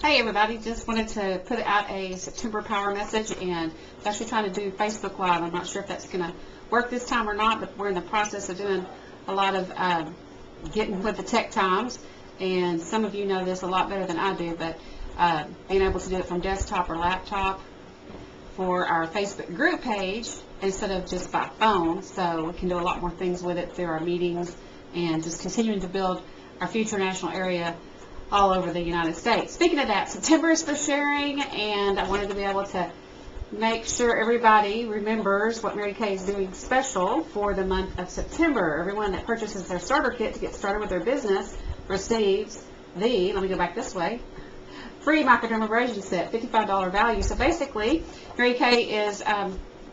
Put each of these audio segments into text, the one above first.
Hey everybody, just wanted to put out a September Power message, and actually trying to do Facebook Live. I'm not sure if that's going to work this time or not, but we're in the process of doing a lot of getting with the tech times, and some of you know this a lot better than I do, but being able to do it from desktop or laptop for our Facebook group page instead of just by phone, so we can do a lot more things with it through our meetings and just continuing to build our future national area all over the United States. Speaking of that, September is for sharing, and I wanted to be able to make sure everybody remembers what Mary Kay is doing special for the month of September. Everyone that purchases their starter kit to get started with their business receives the, let me go back this way, free microdermabrasion set, $55 value. So basically, Mary Kay is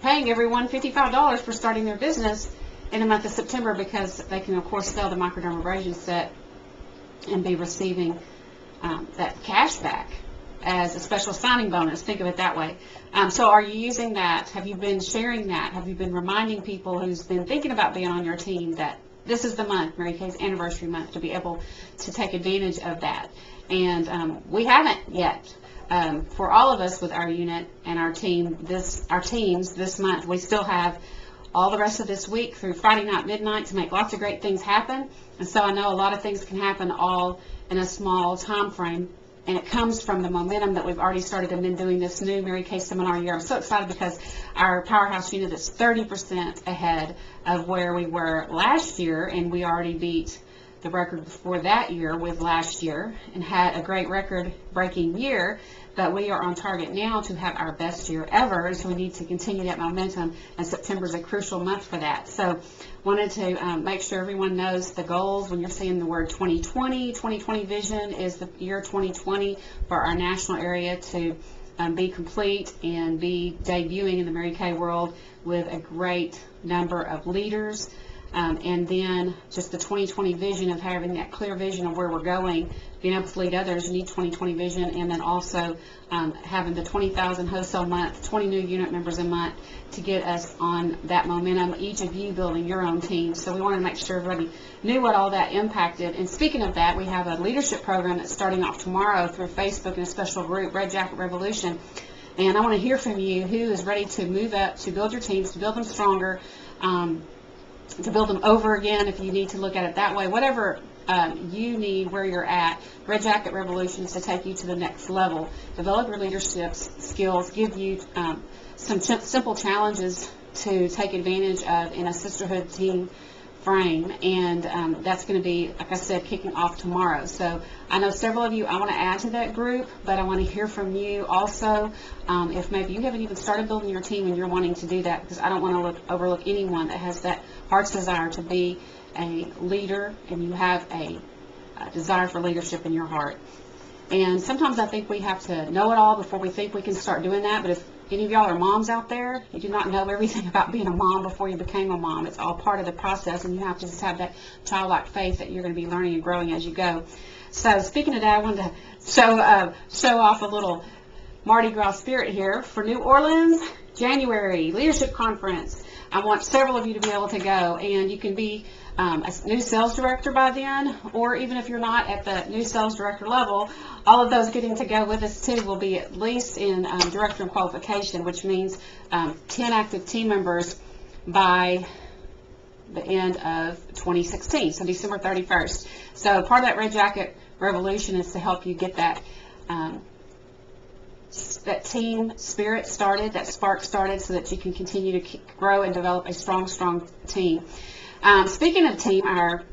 paying everyone $55 for starting their business in the month of September, because they can, of course, sell the microdermabrasion set and be receiving that cash back as a special signing bonus. Think of it that way. So are you using that? Have you been sharing that? Have you been reminding people who's been thinking about being on your team that this is the month, Mary Kay's anniversary month, to be able to take advantage of that? And we haven't yet. For all of us with our unit and our teams this month, we still have all the rest of this week through Friday night midnight to make lots of great things happen. And so I know a lot of things can happen all in a small time frame, and it comes from the momentum that we've already started and been doing this new Mary Kay seminar year. I'm so excited because our Powerhouse unit is 30% ahead of where we were last year, and we already beat the record before that year with last year and had a great record-breaking year. But we are on target now to have our best year ever, and so we need to continue that momentum, and September is a crucial month for that. So wanted to make sure everyone knows the goals. When you're seeing the word 2020 vision is the year 2020 for our national area to be complete and be debuting in the Mary Kay world with a great number of leaders. And then just the 2020 vision of having that clear vision of where we're going, being able to lead others. You need 2020 vision, and then also having the 20,000 wholesale month, 20 new unit members a month to get us on that momentum, each of you building your own team. So we wanted to make sure everybody knew what all that impacted. And speaking of that, we have a leadership program that's starting off tomorrow through Facebook and a special group, Red Jacket Revolution. And I want to hear from you who is ready to move up, to build your teams, to build them stronger, to build them over again, if you need to look at it that way. Whatever you need, where you're at, Red Jacket Revolution is to take you to the next level. Develop your leadership skills, give you some simple challenges to take advantage of in a sisterhood team frame, and that's going to be, like I said, kicking off tomorrow. So I know several of you I want to add to that group, but I want to hear from you also if maybe you haven't even started building your team and you're wanting to do that, because I don't want to overlook anyone that has that heart's desire to be a leader, and you have a desire for leadership in your heart. And sometimes I think we have to know it all before we think we can start doing that. But if any of y'all are moms out there, you do not know everything about being a mom before you became a mom. It's all part of the process, and you have to just have that childlike faith that you're going to be learning and growing as you go. So speaking of that, I wanted to show off a little Mardi Gras spirit here for New Orleans, January Leadership Conference. I want several of you to be able to go, and you can be a new sales director by then, or even if you're not at the new sales director level, all of those getting to go with us too will be at least in director and qualification, which means 10 active team members by the end of 2016, so December 31st. So part of that Red Jacket Revolution is to help you get that that team spirit started, that spark started, so that you can continue to grow and develop a strong team. Speaking of team, our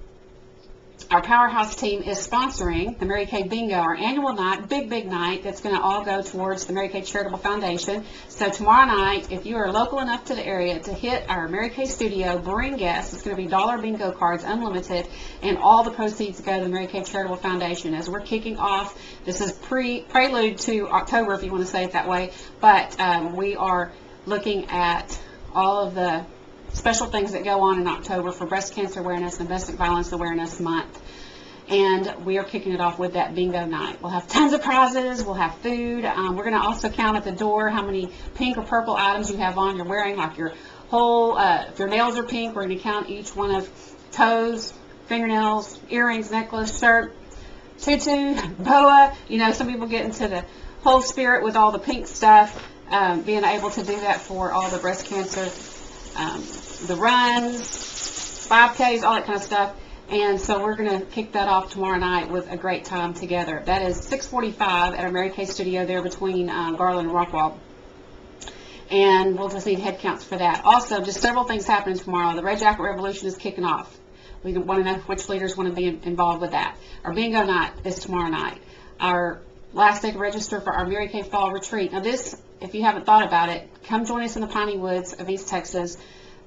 Powerhouse team is sponsoring the Mary Kay Bingo, our annual night, big night that's going to all go towards the Mary Kay Charitable Foundation. So tomorrow night, if you are local enough to the area to hit our Mary Kay studio, bring guests. It's going to be dollar bingo cards, unlimited, and all the proceeds go to the Mary Kay Charitable Foundation. As we're kicking off, this is prelude to October, if you want to say it that way, but we are looking at all of the special things that go on in October for Breast Cancer Awareness and Domestic Violence Awareness Month. And we are kicking it off with that bingo night. We'll have tons of prizes. We'll have food. We're going to also count at the door how many pink or purple items you have on. You're wearing, like your whole, if your nails are pink, we're going to count each one of toes, fingernails, earrings, necklace, shirt, tutu, boa. You know, some people get into the whole spirit with all the pink stuff. Being able to do that for all the breast cancer, the runs, 5Ks, all that kind of stuff. And so we're going to kick that off tomorrow night with a great time together. That is 6:45 at our Mary Kay studio there between Garland and Rockwall. And we'll just need head counts for that. Also, just several things happening tomorrow. The Red Jacket Revolution is kicking off. We want to know which leaders want to be involved with that. Our bingo night is tomorrow night. Our last day to register for our Mary Kay Fall Retreat. Now this, if you haven't thought about it, come join us in the Piney Woods of East Texas.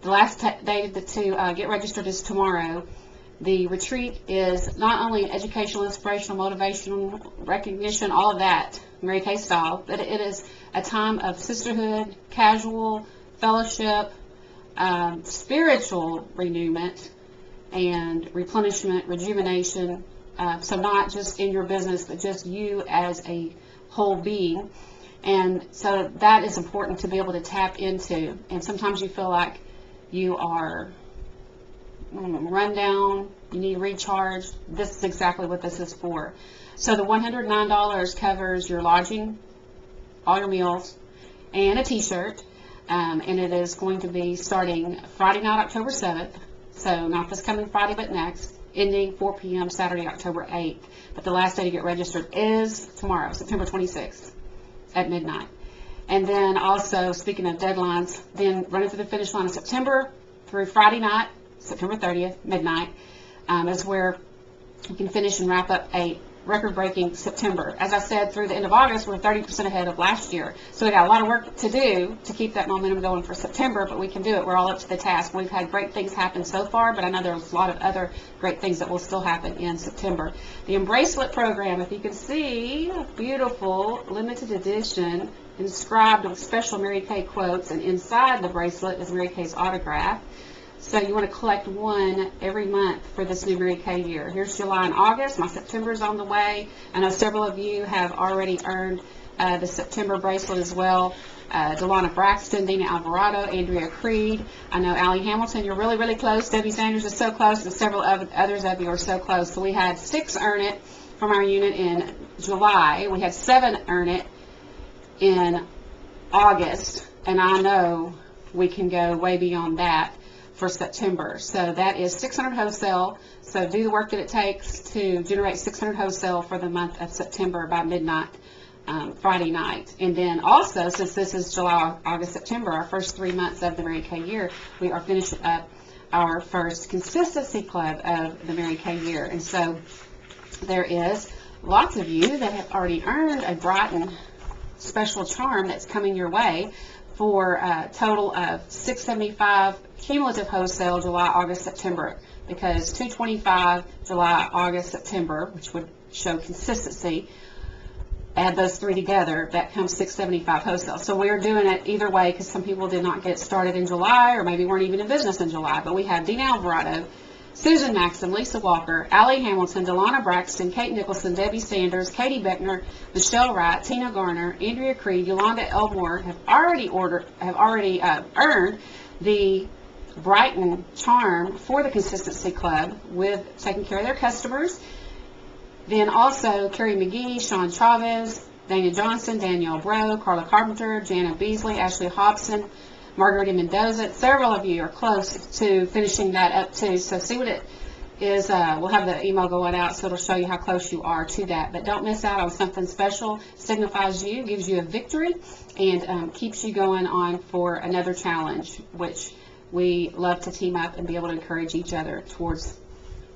The last day to get registered is tomorrow. The retreat is not only educational, inspirational, motivational, recognition, all of that, Mary Kay style, but it is a time of sisterhood, casual, fellowship, spiritual renewment, and replenishment, rejuvenation. So not just in your business, but just you as a whole being. And so that is important to be able to tap into. And sometimes you feel like you are run down, you need recharge. This is exactly what this is for. So the $109 covers your lodging, all your meals, and a t-shirt. And it is going to be starting Friday night, October 7th. So not this coming Friday, but next, ending 4 p.m. Saturday, October 8th. But the last day to get registered is tomorrow, September 26th at midnight. And then also, speaking of deadlines, then running through the finish line in September through Friday night, September 30th, midnight, is where you can finish and wrap up a record-breaking September. As I said, through the end of August, we're 30% ahead of last year. So we got a lot of work to do to keep that momentum going for September, but we can do it. We're all up to the task. We've had great things happen so far, but I know there's a lot of other great things that will still happen in September. The Embracelet program, if you can see, beautiful, limited edition, inscribed with special Mary Kay quotes, and inside the bracelet is Mary Kay's autograph. So you want to collect one every month for this new Mary Kay year. Here's July and August. My September is on the way. I know several of you have already earned the September bracelet as well. Delana Braxton, Dina Alvarado, Andrea Creed. I know Allie Hamilton, you're really, really close. Debbie Sanders is so close, and several others of you are so close. So we had 6 earn it from our unit in July. We had 7 earn it in August, and I know we can go way beyond that for September. So that is 600 wholesale. So do the work that it takes to generate 600 wholesale for the month of September by midnight, Friday night. And then also, since this is July, August, September, our first 3 months of the Mary Kay year, we are finishing up our first consistency club of the Mary Kay year. And so there is lots of you that have already earned a Brighton special charm that's coming your way for a total of $675 cumulative wholesale July, August, September, because $225 July, August, September, which would show consistency. Add those 3 together, that comes $675 wholesale. So we're doing it either way because some people did not get started in July or maybe weren't even in business in July. But we have Dina Alvarado, Susan Maxim, Lisa Walker, Allie Hamilton, Delana Braxton, Kate Nicholson, Debbie Sanders, Katie Beckner, Michelle Wright, Tina Garner, Andrea Creed, Yolanda Elmore have already earned the Brighton charm for the Consistency Club with taking care of their customers. Then also Carrie McGee, Sean Chavez, Dana Johnson, Danielle Bro, Carla Carpenter, Jana Beasley, Ashley Hobson, Margarita Mendoza. Several of you are close to finishing that up too. So see what it is. We'll have the email going out so it'll show you how close you are to that. But don't miss out on something special. Signifies you, gives you a victory, and keeps you going on for another challenge, which we love to team up and be able to encourage each other towards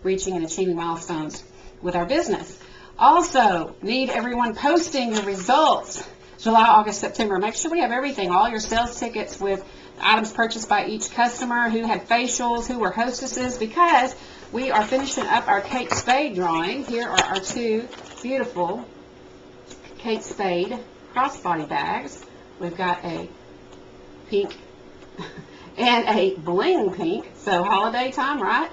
reaching and achieving milestones with our business. Also, need everyone posting your results. July, August, September. Make sure we have everything, all your sales tickets with items purchased by each customer, who had facials, who were hostesses, because we are finishing up our Kate Spade drawing. Here are our 2 beautiful Kate Spade crossbody bags. We've got a pink and a bling pink, so holiday time, right?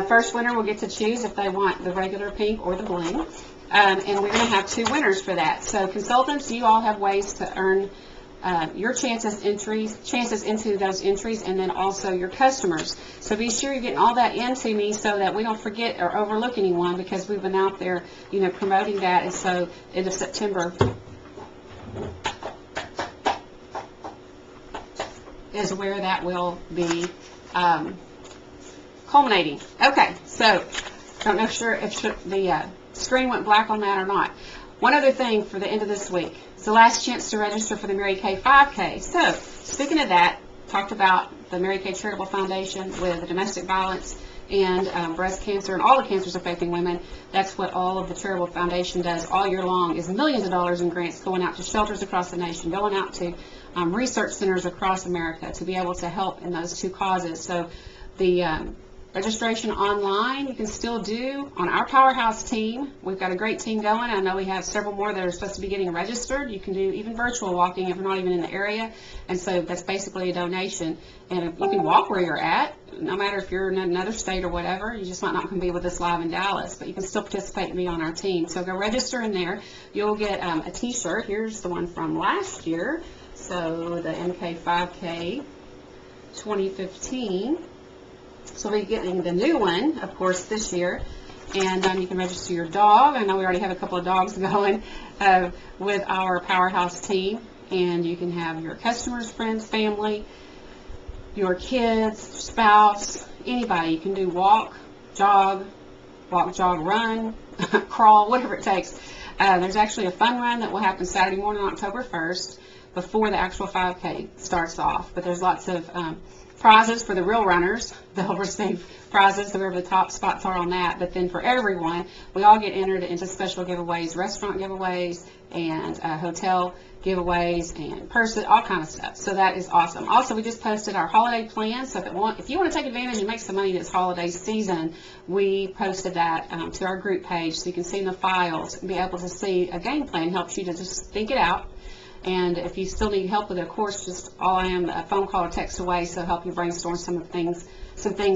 First winner will get to choose if they want the regular pink or the bling. And we're going to have 2 winners for that. So consultants, you all have ways to earn your chances into those entries, and then also your customers. So be sure you're getting all that into me so that we don't forget or overlook anyone, because we've been out there, promoting that. And so end of September is where that will be culminating. Okay, so don't know sure if the screen went black on that or not. One other thing for the end of this week. It's the last chance to register for the Mary Kay 5K. So, speaking of that, talked about the Mary Kay Charitable Foundation with domestic violence and breast cancer and all the cancers affecting women. That's what all of the Charitable Foundation does all year long, is millions of dollars in grants going out to shelters across the nation, going out to research centers across America to be able to help in those two causes. So the registration online, you can still do on our Powerhouse team. We've got a great team going. I know we have several more that are supposed to be getting registered. You can do even virtual walking if you're not even in the area. And so that's basically a donation. And you can walk where you're at, no matter if you're in another state or whatever. You just might not can be with us live in Dallas, but you can still participate and be on our team. So go register in there. You'll get a t-shirt. Here's the one from last year. So the MK5K 2015. So we'll be getting the new one, of course, this year. And you can register your dog. I know we already have a couple of dogs going with our Powerhouse team. And you can have your customers, friends, family, your kids, spouse, anybody. You can do walk, jog, run, crawl, whatever it takes. There's actually a fun run that will happen Saturday morning, October 1st, before the actual 5K starts off. But there's lots of prizes for the real runners. They'll receive prizes, whoever the top spots are on that. But then for everyone, we all get entered into special giveaways, restaurant giveaways, and hotel giveaways, and purses, all kind of stuff. So that is awesome. Also, we just posted our holiday plan. So if you want to take advantage and make some money this holiday season, we posted that to our group page, so you can see in the files and be able to see a game plan. Helps you to just think it out. And if you still need help with it, of course, just all I am, a phone call or text away, so help you brainstorm some things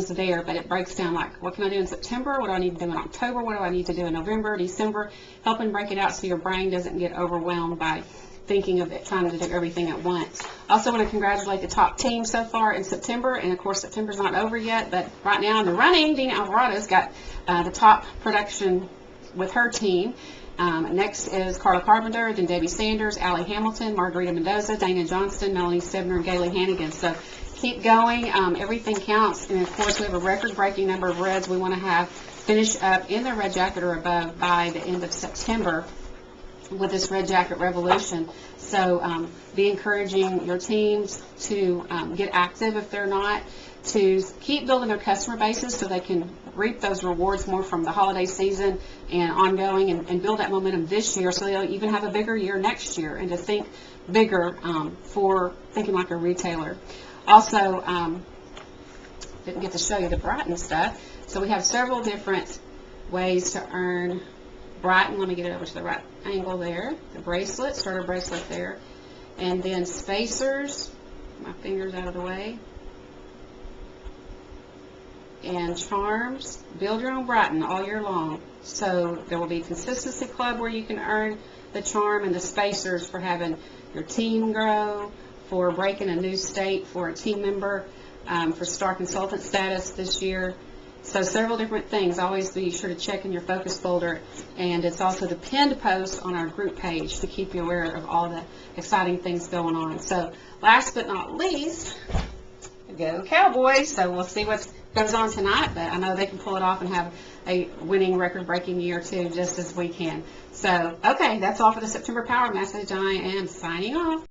there. But it breaks down like, what can I do in September? What do I need to do in October? What do I need to do in November, December? Helping break it out so your brain doesn't get overwhelmed by thinking of it, trying to do everything at once. Also want to congratulate the top team so far in September. And of course, September's not over yet, but right now in the running, Dina Alvarado's got the top production with her team. Next is Carla Carpenter, then Debbie Sanders, Allie Hamilton, Margarita Mendoza, Dana Johnston, Melanie Stebner, and Gailey Hannigan. So keep going. Everything counts. And of course, we have a record-breaking number of reds we want to have finished up in the red jacket or above by the end of September with this Red Jacket Revolution. So be encouraging your teams to get active if they're not, to keep building their customer bases so they can reap those rewards more from the holiday season and ongoing, and build that momentum this year so they'll even have a bigger year next year, and to think bigger for thinking like a retailer. Also, didn't get to show you the Brighton stuff. So we have several different ways to earn Brighton. Let me get it over to the right angle there. The bracelet, starter bracelet there. And then spacers, my fingers out of the way. And charms. Build your own Brighton all year long. So there will be Consistency Club where you can earn the charm, and the spacers for having your team grow, for breaking a new state for a team member, for star consultant status this year. So several different things. Always be sure to check in your focus folder. And it's also the pinned post on our group page to keep you aware of all the exciting things going on. So last but not least, go Cowboys. So we'll see what goes on tonight, but I know they can pull it off and have a winning record-breaking year too, just as we can. So, okay, that's all for the September Power Message. I am signing off.